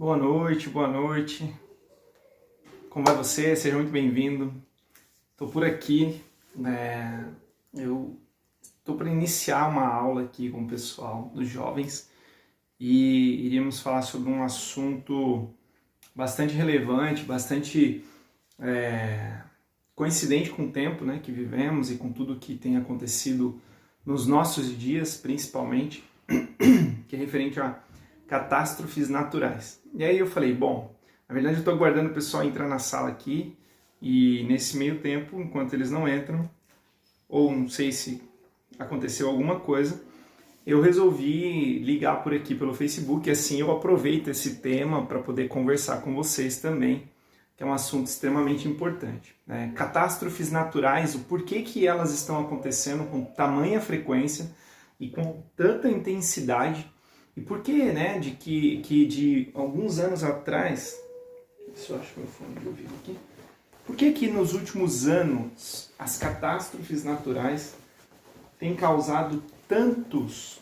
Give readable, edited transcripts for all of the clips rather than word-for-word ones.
Boa noite, boa noite. Como vai você? Seja muito bem-vindo. Estou por aqui, eu estou para iniciar uma aula aqui com o pessoal dos jovens e iríamos falar sobre um assunto bastante relevante, bastante coincidente com o tempo, que vivemos e com tudo que tem acontecido nos nossos dias, principalmente, que é referente a catástrofes naturais. E aí eu falei, bom, na verdade eu estou aguardando o pessoal entrar na sala aqui e nesse meio tempo, enquanto eles não entram, ou não sei se aconteceu alguma coisa, eu resolvi ligar por aqui pelo Facebook e assim eu aproveito esse tema para poder conversar com vocês também, que é um assunto extremamente importante. Catástrofes naturais, o porquê que elas estão acontecendo com tamanha frequência e com tanta intensidade. E por que, que de alguns anos atrás, deixa eu achar o meu fone de ouvido aqui, por que nos últimos anos as catástrofes naturais têm causado tantos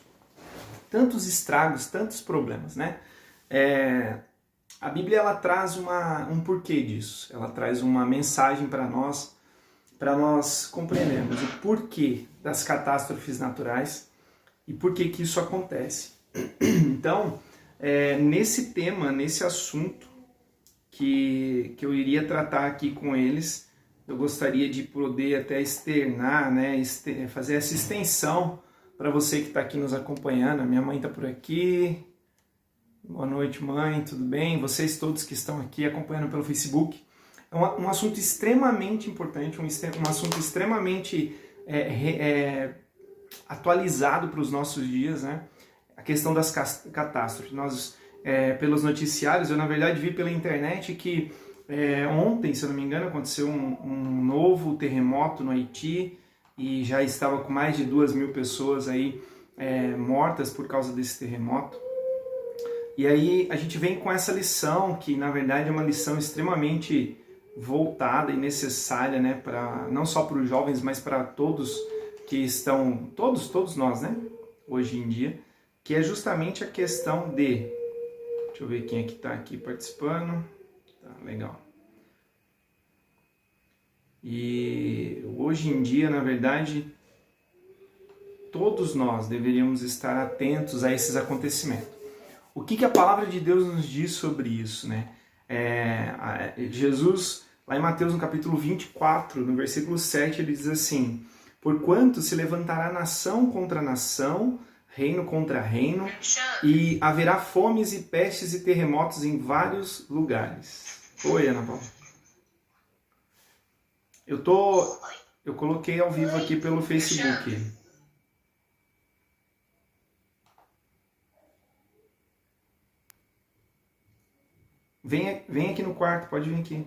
estragos, tantos problemas, A Bíblia ela traz um porquê disso, ela traz uma mensagem para nós compreendermos o porquê das catástrofes naturais e por que isso acontece. Então, nesse tema, nesse assunto que eu iria tratar aqui com eles, eu gostaria de poder até externar, fazer essa extensão para você que está aqui nos acompanhando. A minha mãe está por aqui. Boa noite, mãe, tudo bem? Vocês todos que estão aqui acompanhando pelo Facebook. É um assunto extremamente importante, um assunto extremamente atualizado para os nossos dias, A questão das catástrofes. Nós, pelos noticiários, eu na verdade vi pela internet que ontem, se eu não me engano, aconteceu um novo terremoto no Haiti e já estava com mais de 2.000 pessoas aí mortas por causa desse terremoto. E aí a gente vem com essa lição, que na verdade é uma lição extremamente voltada e necessária, não só para os jovens, mas para todos que estão, todos nós, hoje em dia, que é justamente a questão de... Deixa eu ver quem é que está aqui participando. Tá, legal. E hoje em dia, na verdade, todos nós deveríamos estar atentos a esses acontecimentos. O que a palavra de Deus nos diz sobre isso, Jesus, lá em Mateus, no capítulo 24, no versículo 7, ele diz assim: porquanto se levantará nação contra nação, reino contra reino, e haverá fomes e pestes e terremotos em vários lugares. Oi, Ana Paula. Eu coloquei ao vivo aqui pelo Facebook. Vem aqui no quarto, pode vir aqui.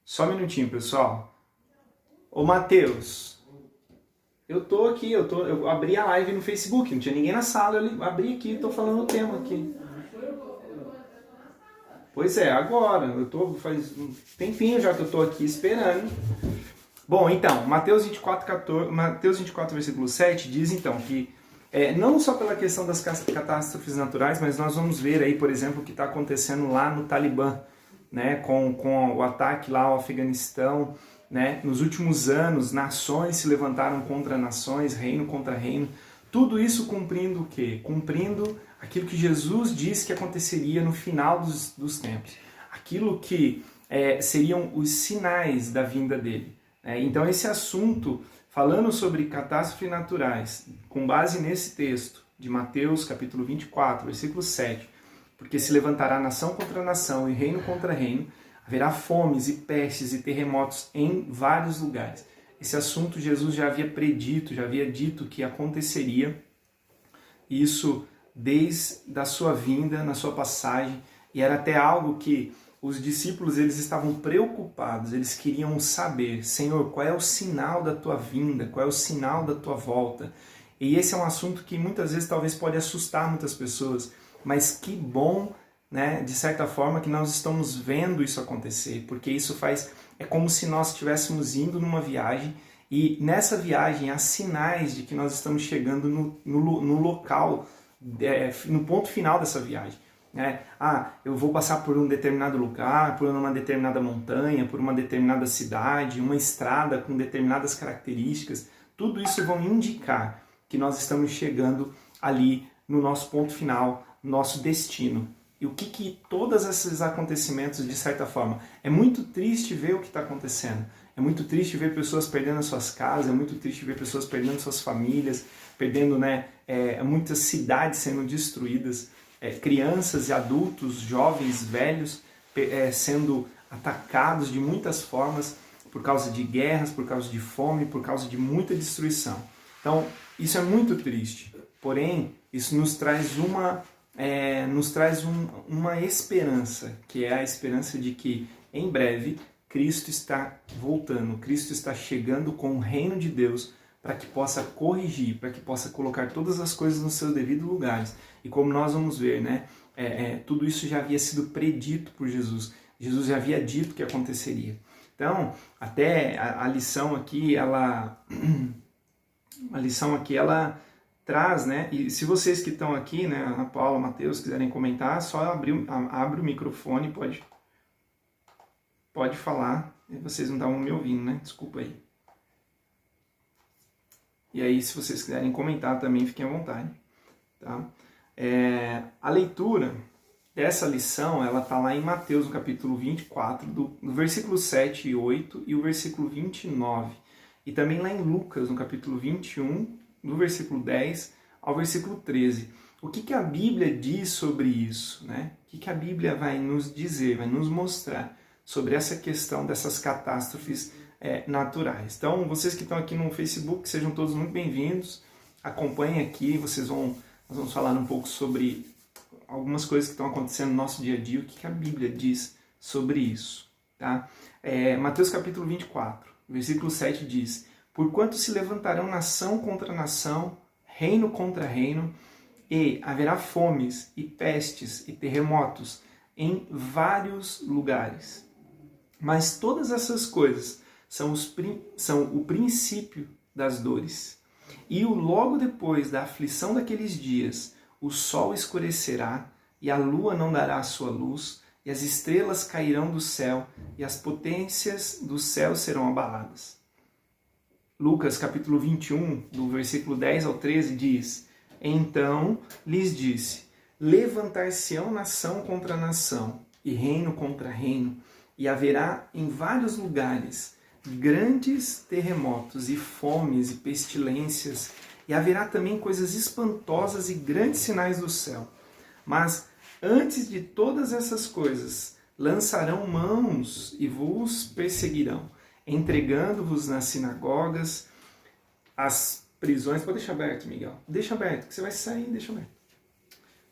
Só um minutinho, pessoal. Ô, Matheus, eu tô aqui, eu abri a live no Facebook, não tinha ninguém na sala, eu abri aqui, tô falando o tema aqui. Pois é, agora, faz um tempinho já que eu tô aqui esperando. Bom, então, Mateus 24, versículo 7 diz então que não só pela questão das catástrofes naturais, mas nós vamos ver aí, por exemplo, o que está acontecendo lá no Talibã, com o ataque lá ao Afeganistão, Nos últimos anos, nações se levantaram contra nações, reino contra reino, tudo isso cumprindo o quê? Cumprindo aquilo que Jesus disse que aconteceria no final dos tempos, aquilo que seriam os sinais da vinda dele. Então esse assunto, falando sobre catástrofes naturais, com base nesse texto de Mateus capítulo 24, versículo 7, porque se levantará nação contra nação e reino contra reino, haverá fomes e pestes e terremotos em vários lugares. Esse assunto Jesus já havia predito, já havia dito que aconteceria, isso desde a sua vinda, na sua passagem, e era até algo que os discípulos eles estavam preocupados, eles queriam saber, Senhor, qual é o sinal da tua vinda, qual é o sinal da tua volta? E esse é um assunto que muitas vezes talvez pode assustar muitas pessoas, mas que bom, de certa forma, que nós estamos vendo isso acontecer, porque isso é como se nós estivéssemos indo numa viagem E nessa viagem há sinais de que nós estamos chegando no local, no ponto final dessa viagem. Eu vou passar por um determinado lugar, por uma determinada montanha, por uma determinada cidade, uma estrada com determinadas características. Tudo isso vão indicar que nós estamos chegando ali no nosso ponto final, nosso destino. E o que todos esses acontecimentos, de certa forma, é muito triste ver o que está acontecendo. É muito triste ver pessoas perdendo as suas casas, é muito triste ver pessoas perdendo suas famílias, perdendo muitas cidades sendo destruídas, crianças e adultos, jovens, velhos, sendo atacados de muitas formas por causa de guerras, por causa de fome, por causa de muita destruição. Então, isso é muito triste. Porém, isso nos traz uma esperança, que é a esperança de que, em breve, Cristo está voltando, Cristo está chegando com o reino de Deus para que possa corrigir, para que possa colocar todas as coisas nos seus devidos lugares. E como nós vamos ver, tudo isso já havia sido predito por Jesus. Jesus já havia dito que aconteceria. Então, até a lição aqui, ela traz, e se vocês que estão aqui, Ana Paula, Mateus, quiserem comentar, só abre o microfone, pode falar, vocês não estavam me ouvindo, desculpa aí. E aí, se vocês quiserem comentar também, fiquem à vontade. Tá? A leitura dessa lição, ela está lá em Mateus, no capítulo 24, do versículo 7 e 8, e o versículo 29. E também lá em Lucas, no capítulo 21, do versículo 10 ao versículo 13. O que a Bíblia diz sobre isso? O que a Bíblia vai nos dizer, vai nos mostrar sobre essa questão dessas catástrofes naturais? Então, vocês que estão aqui no Facebook, sejam todos muito bem-vindos. Acompanhem aqui, nós vamos falar um pouco sobre algumas coisas que estão acontecendo no nosso dia a dia, o que a Bíblia diz sobre isso. Tá? Mateus capítulo 24, versículo 7 diz: Porquanto se levantarão nação contra nação, reino contra reino, e haverá fomes, e pestes, e terremotos em vários lugares. Mas todas essas coisas são o princípio das dores. E logo depois da aflição daqueles dias, o sol escurecerá, e a lua não dará a sua luz, e as estrelas cairão do céu, e as potências do céu serão abaladas. Lucas capítulo 21, do versículo 10 ao 13, diz: Então lhes disse: Levantar-se-ão nação contra nação, e reino contra reino, e haverá em vários lugares grandes terremotos, e fomes, e pestilências, e haverá também coisas espantosas e grandes sinais do céu. Mas antes de todas essas coisas, lançarão mãos e vos perseguirão, entregando-vos nas sinagogas, as prisões... Pode deixar aberto, Miguel. Deixa aberto, que você vai sair, deixa aberto.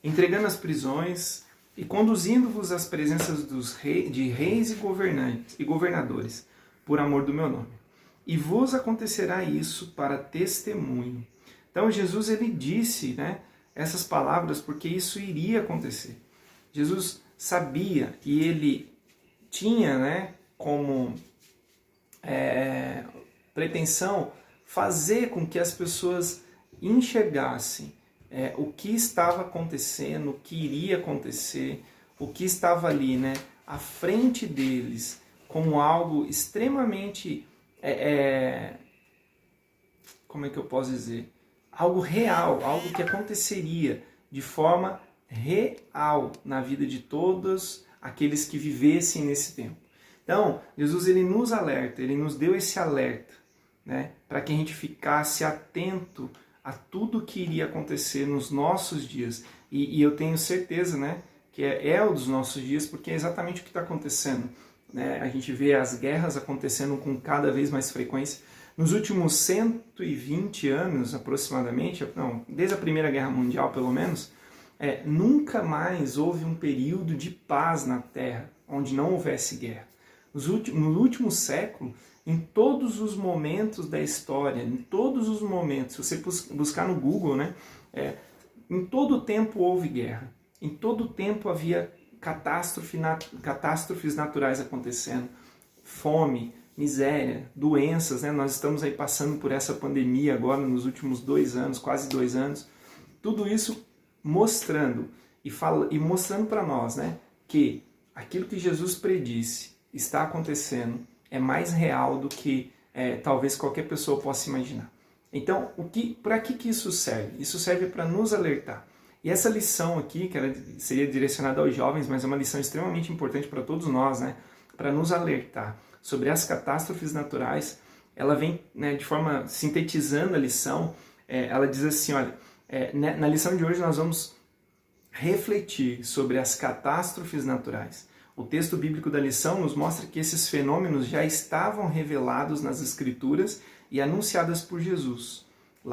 Entregando as prisões e conduzindo-vos às presenças de reis e governadores, por amor do meu nome. E vos acontecerá isso para testemunho. Então Jesus, ele disse essas palavras porque isso iria acontecer. Jesus sabia e ele tinha como pretensão fazer com que as pessoas enxergassem o que estava acontecendo, o que iria acontecer, o que estava ali à frente deles, como algo extremamente, como é que eu posso dizer? Algo real, algo que aconteceria de forma real na vida de todos aqueles que vivessem nesse tempo. Então, Jesus, ele nos alerta, ele nos deu esse alerta, para que a gente ficasse atento a tudo que iria acontecer nos nossos dias. E eu tenho certeza que é o dos nossos dias, porque é exatamente o que está acontecendo. A gente vê as guerras acontecendo com cada vez mais frequência. Nos últimos 120 anos, aproximadamente, desde a Primeira Guerra Mundial, pelo menos, nunca mais houve um período de paz na Terra, onde não houvesse guerra. No último século, em todos os momentos da história, em todos os momentos, se você buscar no Google, em todo o tempo houve guerra, em todo o tempo havia catástrofes naturais acontecendo, fome, miséria, doenças, né? Nós estamos aí passando por essa pandemia agora nos últimos 2 anos, quase 2 anos. Tudo isso mostrando e mostrando para nós, né, que aquilo que Jesus predisse está acontecendo, é mais real do que talvez qualquer pessoa possa imaginar. Então, para que isso serve? Isso serve para nos alertar. E essa lição aqui, que seria direcionada aos jovens, mas é uma lição extremamente importante para todos nós, né, para nos alertar sobre as catástrofes naturais. Ela vem, né, de forma sintetizando a lição, ela diz assim, olha, na lição de hoje nós vamos refletir sobre as catástrofes naturais. O texto bíblico da lição nos mostra que esses fenômenos já estavam revelados nas Escrituras e anunciadas por Jesus,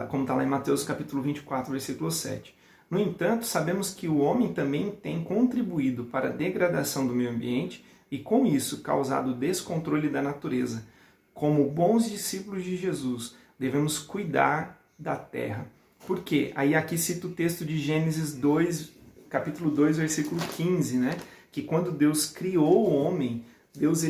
como está lá em Mateus capítulo 24, versículo 7. No entanto, sabemos que o homem também tem contribuído para a degradação do meio ambiente e, com isso, causado o descontrole da natureza. Como bons discípulos de Jesus, devemos cuidar da terra. Por quê? Aí aqui cita o texto de Gênesis 2, capítulo 2, versículo 15, né? Que quando Deus criou o homem, Deus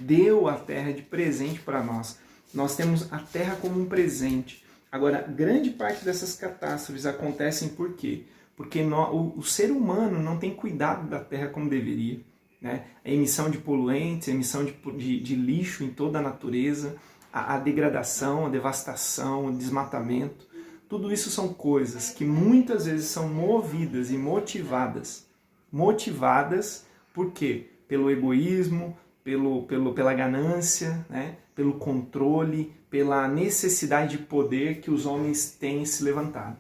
deu a terra de presente para nós. Nós temos a terra como um presente. Agora, grande parte dessas catástrofes acontecem por quê? Porque o ser humano não tem cuidado da terra como deveria, né? A emissão de poluentes, a emissão de lixo em toda a natureza, a degradação, a devastação, o desmatamento. Tudo isso são coisas que muitas vezes são movidas e motivadas. Motivadas por quê? Pelo egoísmo, pela ganância, né? Pelo controle, pela necessidade de poder que os homens têm se levantado.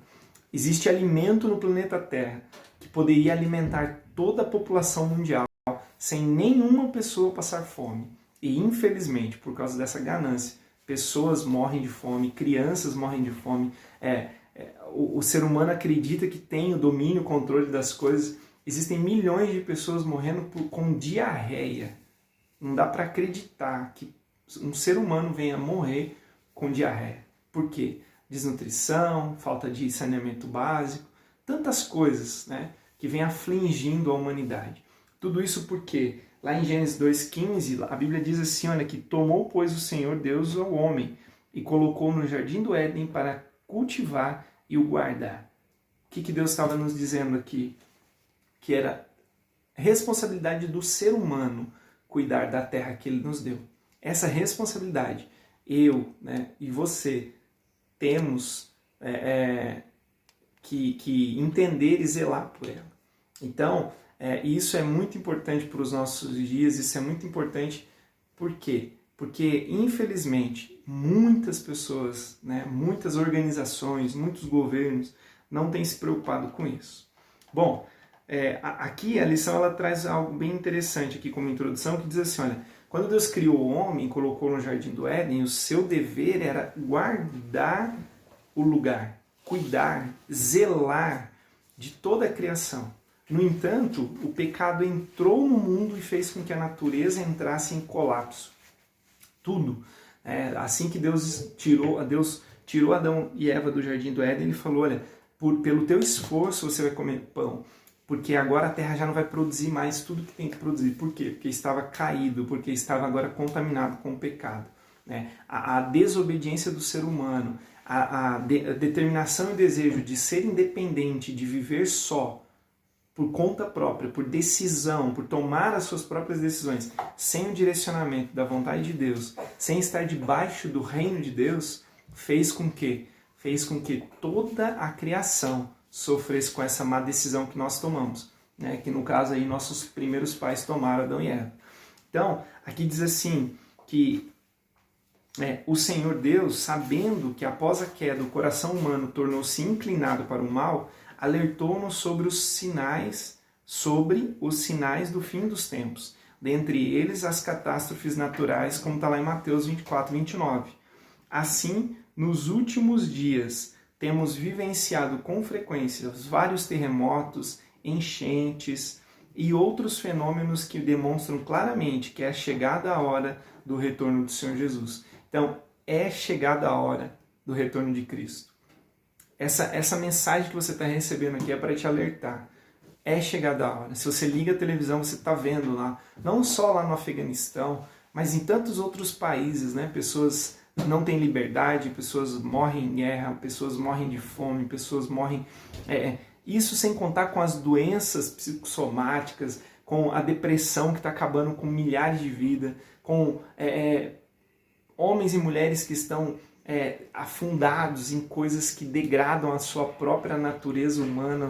Existe alimento no planeta Terra que poderia alimentar toda a população mundial sem nenhuma pessoa passar fome. E infelizmente, por causa dessa ganância, pessoas morrem de fome, crianças morrem de fome, o ser humano acredita que tem o domínio, o controle das coisas. Existem milhões de pessoas morrendo com diarreia. Não dá para acreditar que um ser humano venha morrer com diarreia. Por quê? Desnutrição, falta de saneamento básico, tantas coisas, né, que vem afligindo a humanidade. Tudo isso porque, lá em Gênesis 2,15, a Bíblia diz assim, olha, que tomou, pois, o Senhor Deus ao homem e colocou no jardim do Éden para cultivar e o guardar. O que Deus estava nos dizendo aqui? Que era responsabilidade do ser humano cuidar da terra que ele nos deu. Essa responsabilidade, eu, né, e você, temos que entender e zelar por ela. Então, isso é muito importante para os nossos dias, isso é muito importante, por quê? Porque, infelizmente, muitas pessoas, né, muitas organizações, muitos governos não têm se preocupado com isso. Bom, aqui a lição ela traz algo bem interessante aqui como introdução, que diz assim, olha, quando Deus criou o homem e colocou no jardim do Éden, o seu dever era guardar o lugar, cuidar, zelar de toda a criação. No entanto, o pecado entrou no mundo e fez com que a natureza entrasse em colapso. Tudo. Assim que Deus tirou Adão e Eva do jardim do Éden, ele falou, olha, pelo teu esforço você vai comer pão, porque agora a terra já não vai produzir mais tudo que tem que produzir. Por quê? Porque estava caído, porque estava agora contaminado com o pecado. Né? A desobediência do ser humano, a determinação e desejo de ser independente, de viver só, por conta própria, por decisão, por tomar as suas próprias decisões, sem o direcionamento da vontade de Deus, sem estar debaixo do reino de Deus, fez com que toda a criação sofresse com essa má decisão que nós tomamos, né? Que no caso aí nossos primeiros pais tomaram, Adão e Eva. Então, aqui diz assim, que o Senhor Deus, sabendo que após a queda o coração humano tornou-se inclinado para o mal, alertou-nos sobre os sinais do fim dos tempos, dentre eles as catástrofes naturais, como está lá em Mateus 24, 29. Assim, nos últimos dias, temos vivenciado com frequência vários terremotos, enchentes e outros fenômenos que demonstram claramente que é chegada a hora do retorno do Senhor Jesus. Então, é chegada a hora do retorno de Cristo. Essa mensagem que você está recebendo aqui é para te alertar. É chegada a hora. Se você liga a televisão, você está vendo lá, não só lá no Afeganistão, mas em tantos outros países, né? Pessoas não têm liberdade, pessoas morrem em guerra, pessoas morrem de fome, pessoas morrem... isso sem contar com as doenças psicossomáticas, com a depressão que está acabando com milhares de vidas, com homens e mulheres que estão afundados em coisas que degradam a sua própria natureza humana,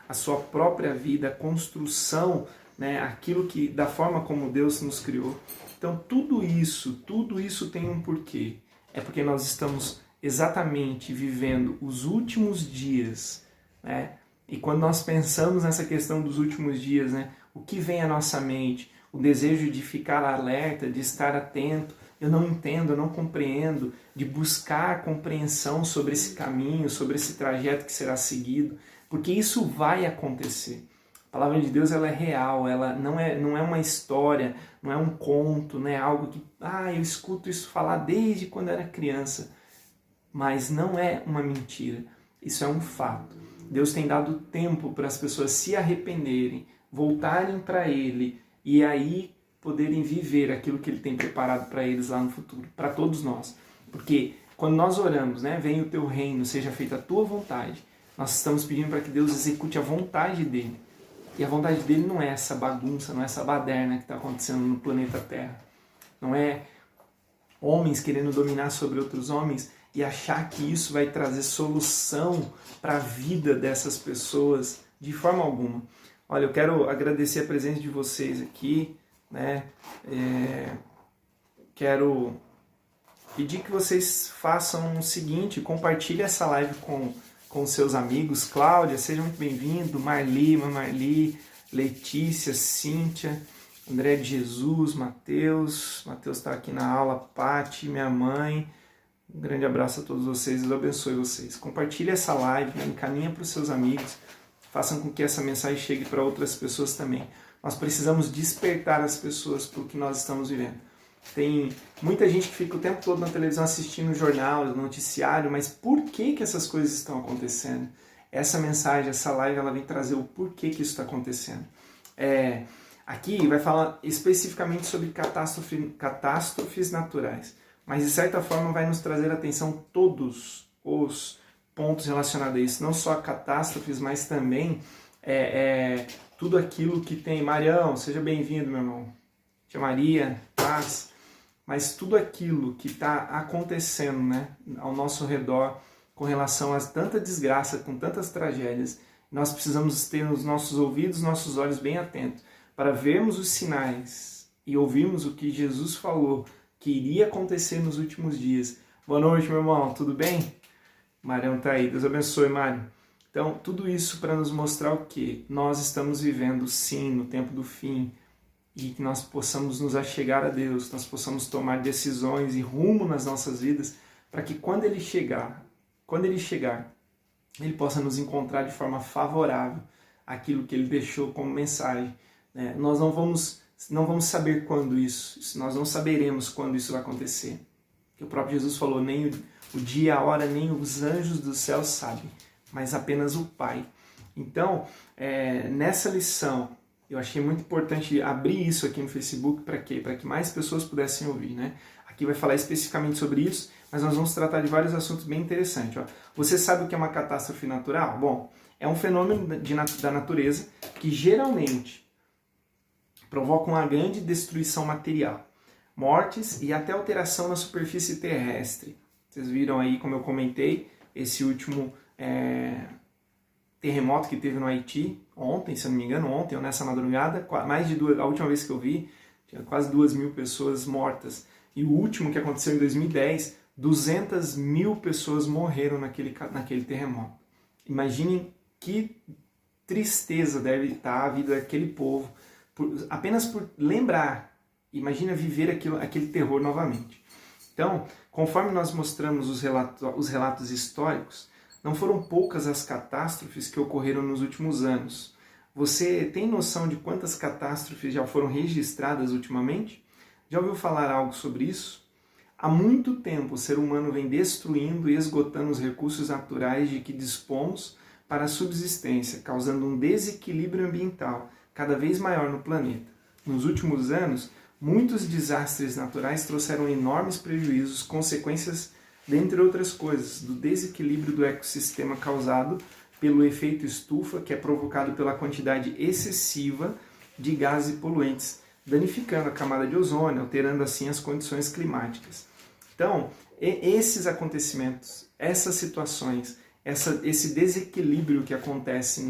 a sua própria vida, a construção, né, aquilo que, da forma como Deus nos criou. Então tudo isso tem um porquê. É porque nós estamos exatamente vivendo os últimos dias, né? E quando nós pensamos nessa questão dos últimos dias, né, o que vem à nossa mente? O desejo de ficar alerta, de estar atento. Eu não entendo, eu não compreendo, de buscar compreensão sobre esse caminho, sobre esse trajeto que será seguido, porque isso vai acontecer. A palavra de Deus, ela é real, ela não é uma história, não é um conto, não é algo que eu escuto isso falar desde quando era criança, mas não é uma mentira, isso é um fato. Deus tem dado tempo para as pessoas se arrependerem, voltarem para Ele e aí poderem viver aquilo que Ele tem preparado para eles lá no futuro, para todos nós. Porque quando nós oramos, né, venha o teu reino, seja feita a tua vontade, nós estamos pedindo para que Deus execute a vontade dEle. E a vontade dEle não é essa bagunça, não é essa baderna que está acontecendo no planeta Terra. Não é homens querendo dominar sobre outros homens e achar que isso vai trazer solução para a vida dessas pessoas de forma alguma. Olha, eu quero agradecer a presença de vocês aqui, né? Quero pedir que vocês façam o seguinte, compartilhem essa live com seus amigos. Cláudia, seja muito bem-vindo, Marli, Letícia, Cíntia, André de Jesus, Mateus está aqui na aula, Pati, minha mãe. Um grande abraço a todos vocês, Deus abençoe vocês. Compartilhe essa live, né? Encaminha para os seus amigos, façam com que essa mensagem chegue para outras pessoas também. Nós precisamos despertar as pessoas para o que nós estamos vivendo. Tem muita gente que fica o tempo todo na televisão assistindo o jornal, o noticiário, mas por que essas coisas estão acontecendo? Essa mensagem, essa live, ela vem trazer o porquê que isso está acontecendo. Aqui vai falar especificamente sobre catástrofes naturais, mas de certa forma vai nos trazer atenção todos os pontos relacionados a isso, não só catástrofes, mas também tudo aquilo que tem. Marião, seja bem-vindo, meu irmão. Tia Maria, paz. Mas tudo aquilo que está acontecendo, né, ao nosso redor com relação a tanta desgraça, com tantas tragédias, nós precisamos ter os nossos ouvidos, nossos olhos bem atentos para vermos os sinais e ouvirmos o que Jesus falou que iria acontecer nos últimos dias. Boa noite, meu irmão, tudo bem? Marião está aí, Deus abençoe, Mário. Então, tudo isso para nos mostrar o que? Nós estamos vivendo, sim, no tempo do fim, e que nós possamos nos achegar a Deus, nós possamos tomar decisões e rumo nas nossas vidas, para que quando Ele chegar, Ele possa nos encontrar de forma favorável àquilo que Ele deixou como mensagem. Nós não vamos saber quando nós não saberemos quando isso vai acontecer. Que o próprio Jesus falou, nem o dia, a hora, nem os anjos do céu sabem, mas apenas o Pai. Então, nessa lição, eu achei muito importante abrir isso aqui no Facebook. Para quê? Para que mais pessoas pudessem ouvir, né? Aqui vai falar especificamente sobre isso, mas nós vamos tratar de vários assuntos bem interessantes. Você sabe o que é uma catástrofe natural? Bom, é um fenômeno da natureza que geralmente provoca uma grande destruição material, mortes e até alteração na superfície terrestre. Vocês viram aí, como eu comentei, esse último terremoto que teve no Haiti, ontem, se eu não me engano, ontem ou nessa madrugada, a última vez que eu vi, tinha quase 2.000 pessoas mortas. E o último que aconteceu em 2010, 200.000 pessoas morreram naquele terremoto. Imaginem que tristeza deve estar a vida daquele povo, apenas por lembrar. Imagina viver aquele terror novamente. Então, conforme nós mostramos os relatos históricos, não foram poucas as catástrofes que ocorreram nos últimos anos. Você tem noção de quantas catástrofes já foram registradas ultimamente? Já ouviu falar algo sobre isso? Há muito tempo o ser humano vem destruindo e esgotando os recursos naturais de que dispomos para a subsistência, causando um desequilíbrio ambiental cada vez maior no planeta. Nos últimos anos, Muitos desastres naturais trouxeram enormes prejuízos, consequências, dentre outras coisas, do desequilíbrio do ecossistema causado pelo efeito estufa, que é provocado pela quantidade excessiva de gases poluentes, danificando a camada de ozônio, alterando assim as condições climáticas. Então, esses acontecimentos, essas situações, esse desequilíbrio que acontece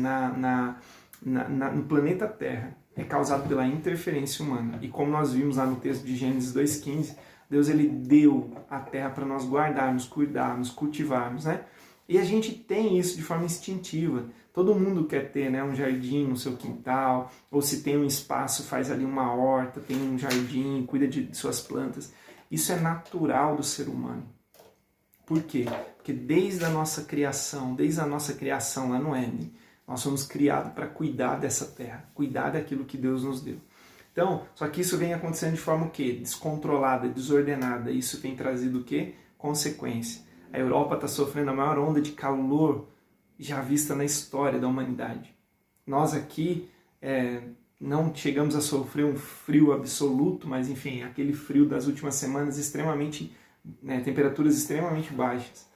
no planeta Terra é causado pela interferência humana. E como nós vimos lá no texto de Gênesis 2,15, Deus ele deu a terra para nós guardarmos, cuidarmos, cultivarmos, né? E a gente tem isso de forma instintiva. Todo mundo quer ter, né, um jardim no seu quintal, ou se tem um espaço, faz ali uma horta, tem um jardim, cuida de suas plantas. Isso é natural do ser humano. Por quê? Porque desde a nossa criação lá no Éden, nós somos criados para cuidar dessa terra, cuidar daquilo que Deus nos deu. Então, só que isso vem acontecendo de forma o quê? Descontrolada, desordenada. Isso tem trazido o quê? Consequência. A Europa está sofrendo a maior onda de calor já vista na história da humanidade. Nós aqui não chegamos a sofrer um frio absoluto, mas enfim, aquele frio das últimas semanas extremamente, temperaturas extremamente baixas.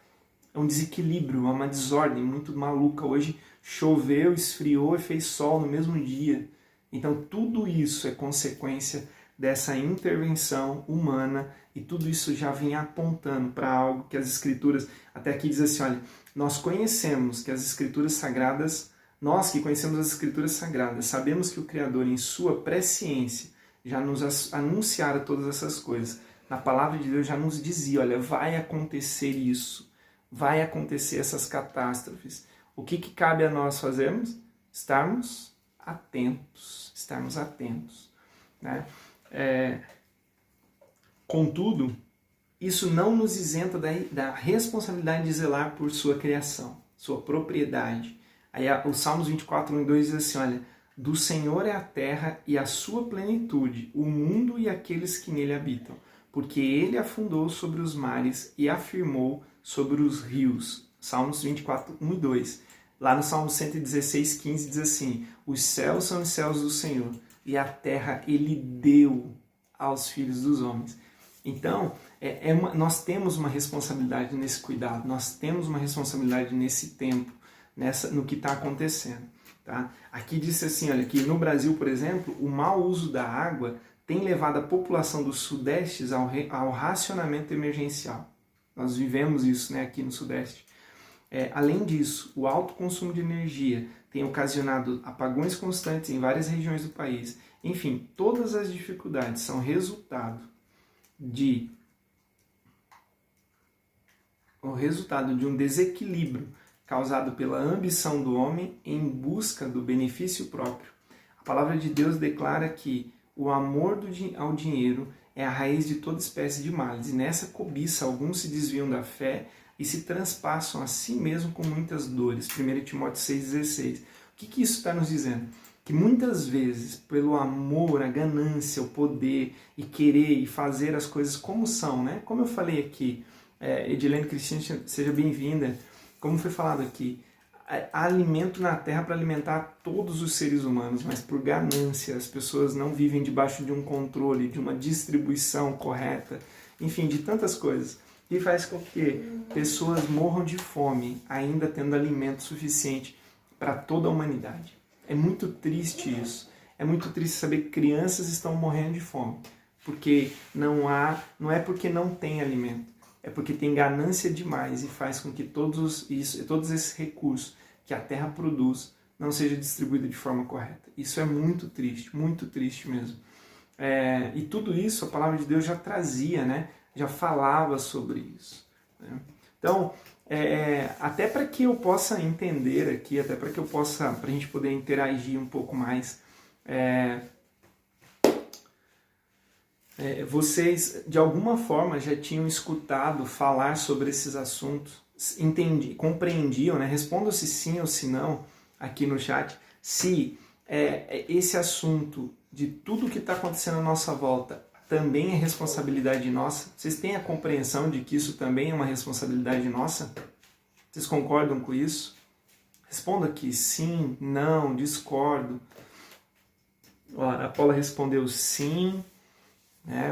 É um desequilíbrio, é uma desordem muito maluca. Hoje choveu, esfriou e fez sol no mesmo dia. Então tudo isso é consequência dessa intervenção humana e tudo isso já vem apontando para algo que as Escrituras, até aqui diz assim, olha, nós que conhecemos as Escrituras Sagradas, sabemos que o Criador em sua presciência já nos anunciara todas essas coisas. Na palavra de Deus já nos dizia, olha, vai acontecer isso, vai acontecer essas catástrofes. O que cabe a nós fazermos? Estarmos atentos, né? Contudo, isso não nos isenta da responsabilidade de zelar por sua criação, sua propriedade. Aí o Salmos 24, 1 e 2 diz assim, olha, do Senhor é a terra e a sua plenitude, o mundo e aqueles que nele habitam, porque ele afundou sobre os mares e afirmou sobre os rios. Salmos 24, 1 e 2. Lá no Salmo 116, 15 diz assim, os céus são os céus do Senhor e a terra ele deu aos filhos dos homens. Então, nós temos uma responsabilidade nesse cuidado, nós temos uma responsabilidade nesse tempo, no que está acontecendo. Tá? Aqui diz assim, olha, que no Brasil, por exemplo, o mau uso da água tem levado a população dos sudestes ao racionamento emergencial. Nós vivemos isso, né, aqui no Sudeste. Além disso, o alto consumo de energia tem ocasionado apagões constantes em várias regiões do país. Enfim, todas as dificuldades são resultado de um desequilíbrio causado pela ambição do homem em busca do benefício próprio. A palavra de Deus declara que o amor ao dinheiro é a raiz de toda espécie de males, e nessa cobiça alguns se desviam da fé e se transpassam a si mesmo com muitas dores. 1 Timóteo 6,16. O que isso está nos dizendo? Que muitas vezes, pelo amor, a ganância, o poder e querer e fazer as coisas como são, né? Como eu falei aqui, Edilene Cristina, seja bem-vinda. Como foi falado aqui, há alimento na terra para alimentar todos os seres humanos, mas por ganância as pessoas não vivem debaixo de um controle, de uma distribuição correta, enfim, de tantas coisas. E faz com que pessoas morram de fome, ainda tendo alimento suficiente para toda a humanidade. É muito triste isso. É muito triste saber que crianças estão morrendo de fome, porque não é porque não tem alimento, é porque tem ganância demais e faz com que todos esses recursos que a terra produz não seja distribuído de forma correta. Isso é muito triste mesmo. E tudo isso a palavra de Deus já trazia, né? Já falava sobre isso. Né? Então, até para que eu possa entender aqui, até para a gente poder interagir um pouco mais, vocês de alguma forma já tinham escutado falar sobre esses assuntos, compreendiam, né? Respondam se sim ou se não aqui no chat, se esse assunto de tudo que está acontecendo à nossa volta também é responsabilidade nossa. Vocês têm a compreensão de que isso também é uma responsabilidade nossa? Vocês concordam com isso? Responda aqui, sim, não, discordo. Ó, a Paula respondeu sim.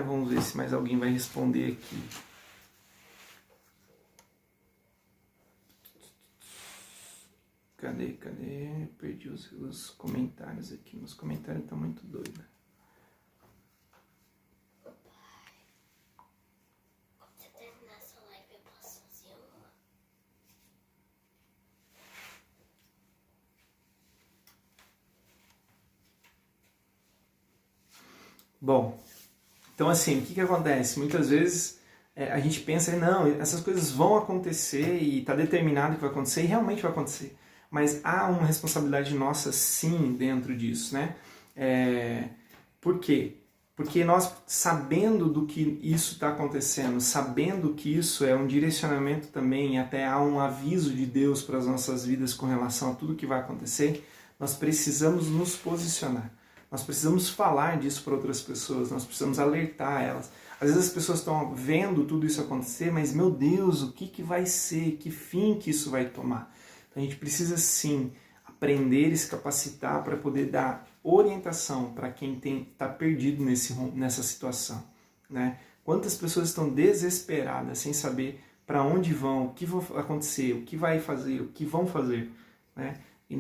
Vamos ver se mais alguém vai responder aqui. Cadê? Perdi os comentários aqui. Meus comentários estão muito doidos. Quando você terminar essa live, eu posso fazer uma. Bom, então assim, o que acontece? Muitas vezes a gente pensa, não, essas coisas vão acontecer e está determinado que vai acontecer e realmente vai acontecer. Mas há uma responsabilidade nossa, sim, dentro disso, né? Por quê? Porque nós, sabendo do que isso está acontecendo, sabendo que isso é um direcionamento também, até há um aviso de Deus para as nossas vidas com relação a tudo que vai acontecer, nós precisamos nos posicionar. Nós precisamos falar disso para outras pessoas, nós precisamos alertar elas. Às vezes as pessoas estão vendo tudo isso acontecer, mas, meu Deus, o que vai ser? Que fim que isso vai tomar? A gente precisa sim aprender e se capacitar para poder dar orientação para quem está perdido nessa situação, né? Quantas pessoas estão desesperadas sem saber para onde vão, o que vai acontecer, o que vai fazer, o que vão fazer, né? E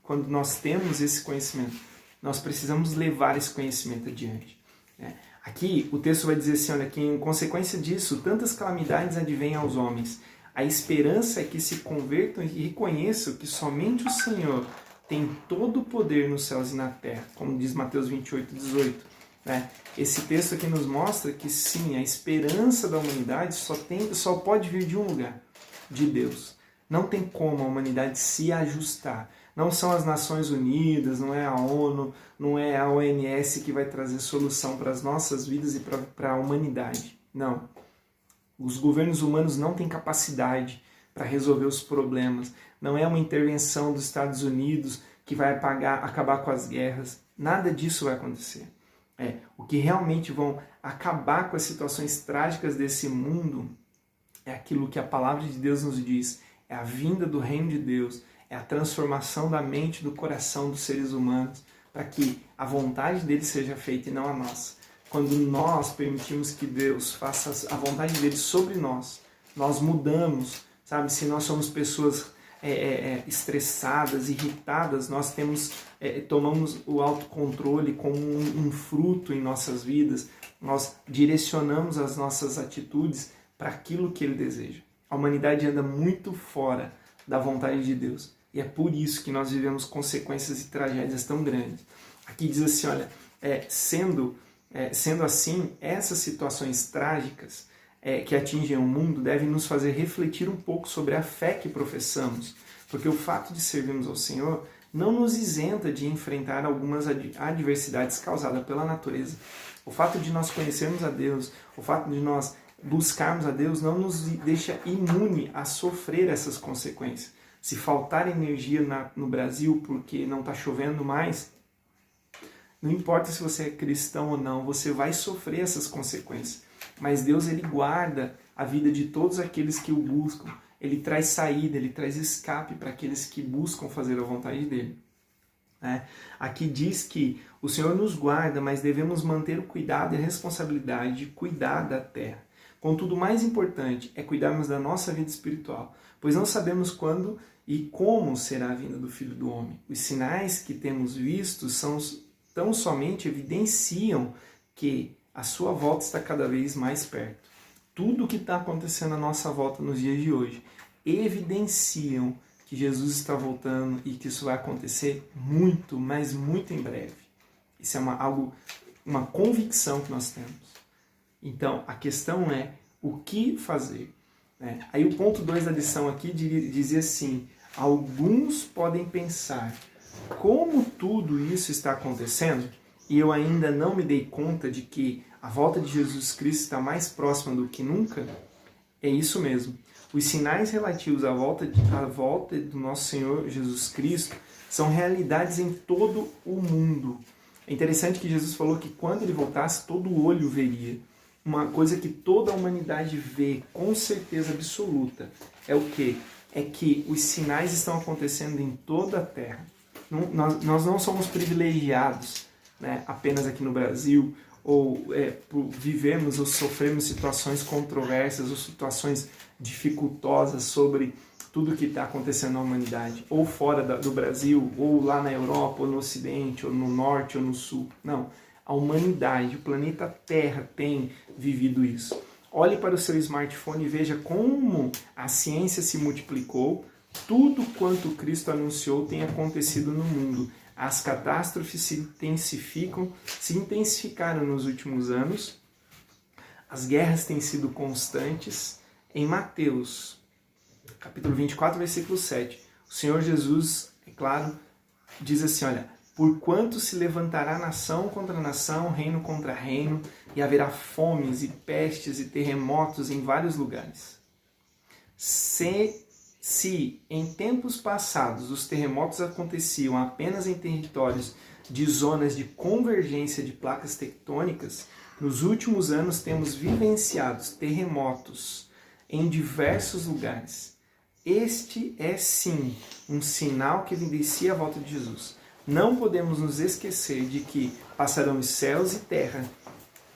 quando nós temos esse conhecimento, nós precisamos levar esse conhecimento adiante, né? Aqui o texto vai dizer assim, olha, que em consequência disso, tantas calamidades advêm aos homens. A esperança é que se convertam e reconheçam que somente o Senhor tem todo o poder nos céus e na terra, como diz Mateus 28:18. Né? Esse texto aqui nos mostra que sim, a esperança da humanidade só pode vir de um lugar, de Deus. Não tem como a humanidade se ajustar. Não são as Nações Unidas, não é a ONU, não é a OMS que vai trazer solução para as nossas vidas e para a humanidade. Não. Os governos humanos não têm capacidade para resolver os problemas. Não é uma intervenção dos Estados Unidos que vai acabar com as guerras. Nada disso vai acontecer. O que realmente vão acabar com as situações trágicas desse mundo é aquilo que a palavra de Deus nos diz. É a vinda do reino de Deus. É a transformação da mente e do coração dos seres humanos para que a vontade dele seja feita e não a nossa. Quando nós permitimos que Deus faça a vontade dele sobre nós, nós mudamos, sabe? Se nós somos pessoas estressadas, irritadas, nós tomamos o autocontrole como um fruto em nossas vidas, nós direcionamos as nossas atitudes para aquilo que ele deseja. A humanidade anda muito fora da vontade de Deus e é por isso que nós vivemos consequências e tragédias tão grandes. Aqui diz assim, olha, sendo assim, essas situações trágicas que atingem o mundo devem nos fazer refletir um pouco sobre a fé que professamos, porque o fato de servirmos ao Senhor não nos isenta de enfrentar algumas adversidades causadas pela natureza. O fato de nós conhecermos a Deus, o fato de nós buscarmos a Deus não nos deixa imune a sofrer essas consequências. Se faltar energia no Brasil porque não está chovendo mais, não importa se você é cristão ou não, você vai sofrer essas consequências. Mas Deus, ele guarda a vida de todos aqueles que o buscam. Ele traz saída, ele traz escape para aqueles que buscam fazer a vontade dele. Aqui diz que o Senhor nos guarda, mas devemos manter o cuidado e a responsabilidade de cuidar da terra. Contudo, o mais importante é cuidarmos da nossa vida espiritual, pois não sabemos quando e como será a vinda do Filho do Homem. Os sinais que temos visto tão somente evidenciam que a sua volta está cada vez mais perto. Tudo o que está acontecendo à nossa volta nos dias de hoje evidenciam que Jesus está voltando e que isso vai acontecer muito, mas muito em breve. Isso é uma convicção que nós temos. Então, a questão é o que fazer. Aí o ponto 2 da lição aqui dizia assim, alguns podem pensar, como tudo isso está acontecendo e eu ainda não me dei conta de que a volta de Jesus Cristo está mais próxima do que nunca? É isso mesmo. Os sinais relativos à volta do nosso Senhor Jesus Cristo são realidades em todo o mundo. É interessante que Jesus falou que quando ele voltasse, todo olho veria. Uma coisa que toda a humanidade vê com certeza absoluta é o quê? É que os sinais estão acontecendo em toda a terra. Nós não somos privilegiados né, apenas aqui no Brasil, ou por vivermos ou sofrermos situações controversas ou situações dificultosas sobre tudo que está acontecendo na humanidade, ou fora do Brasil, ou lá na Europa, ou no Ocidente, ou no Norte, ou no Sul. Não, a humanidade, o planeta Terra tem vivido isso. Olhe para o seu smartphone e veja como a ciência se multiplicou. Tudo quanto Cristo anunciou tem acontecido no mundo. As catástrofes se intensificaram nos últimos anos. As guerras têm sido constantes. Em Mateus, capítulo 24, versículo 7, o Senhor Jesus, é claro, diz assim, olha, porquanto se levantará nação contra nação, reino contra reino, e haverá fomes e pestes e terremotos em vários lugares. Se em tempos passados os terremotos aconteciam apenas em territórios de zonas de convergência de placas tectônicas, nos últimos anos temos vivenciado terremotos em diversos lugares. Este é sim um sinal que evidencia a volta de Jesus. Não podemos nos esquecer de que passarão os céus e terra,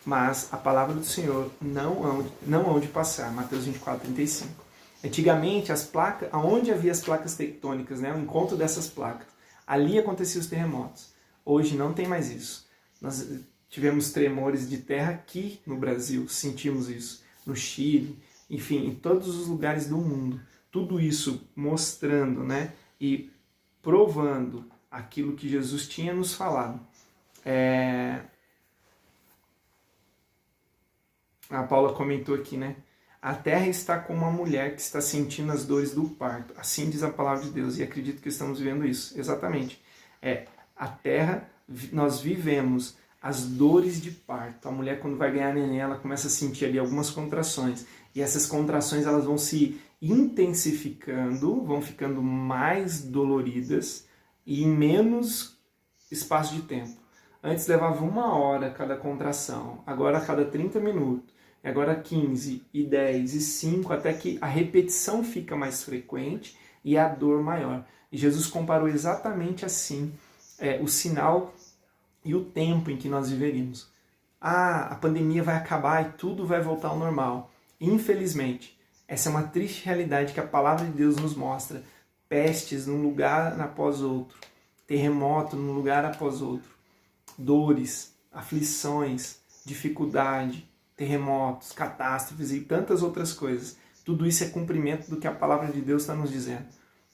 mas a palavra do Senhor não hão de passar. Mateus 24, 35. Antigamente, as placas, onde havia as placas tectônicas, né, o encontro dessas placas, ali aconteciam os terremotos. Hoje não tem mais isso. Nós tivemos tremores de terra aqui no Brasil, sentimos isso, no Chile, enfim, em todos os lugares do mundo. Tudo isso mostrando, né, e provando aquilo que Jesus tinha nos falado. A Paula comentou aqui, né? A terra está como uma mulher que está sentindo as dores do parto. Assim diz a palavra de Deus, e acredito que estamos vivendo isso. Exatamente. A terra, nós vivemos as dores de parto. A mulher, quando vai ganhar neném, ela começa a sentir ali algumas contrações. E essas contrações, elas vão se intensificando, vão ficando mais doloridas e em menos espaço de tempo. Antes levava 1 hora cada contração, agora a cada 30 minutos. E agora 15, e 10, e 5, até que a repetição fica mais frequente e a dor maior. E Jesus comparou exatamente assim o sinal e o tempo em que nós viveríamos. A pandemia vai acabar e tudo vai voltar ao normal. Infelizmente, essa é uma triste realidade que a palavra de Deus nos mostra. Pestes num lugar após outro, terremoto num lugar após outro, dores, aflições, dificuldade, terremotos, catástrofes e tantas outras coisas. Tudo isso é cumprimento do que a palavra de Deus está nos dizendo.